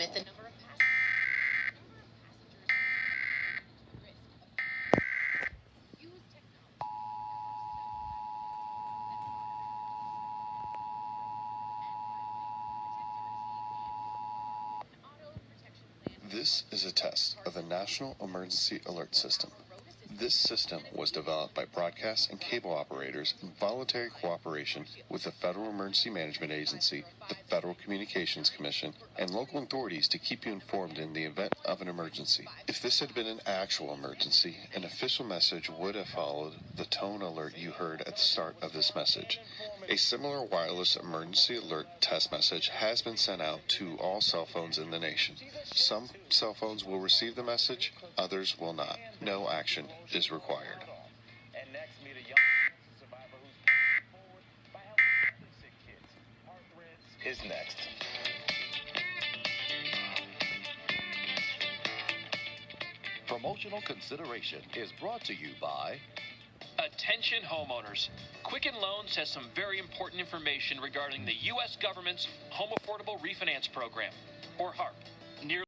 limit the number of This is a test of the National Emergency Alert System. This system was developed by broadcast and cable operators in voluntary cooperation with the Federal Emergency Management Agency, the Federal Communications Commission, and local authorities to keep you informed in the event of an emergency. If this had been an actual emergency, an official message would have followed the tone alert you heard at the start of this message. A similar wireless emergency alert test message has been sent out to all cell phones in the nation. Some cell phones will receive the message, others will not. No action is required. And next, meet a young survivor who's moving forward by helping sick kids. Heart Threads is next. Promotional consideration is brought to you by Attention homeowners. Quicken Loans has some very important information regarding the U.S. government's Home Affordable Refinance Program, or HARP.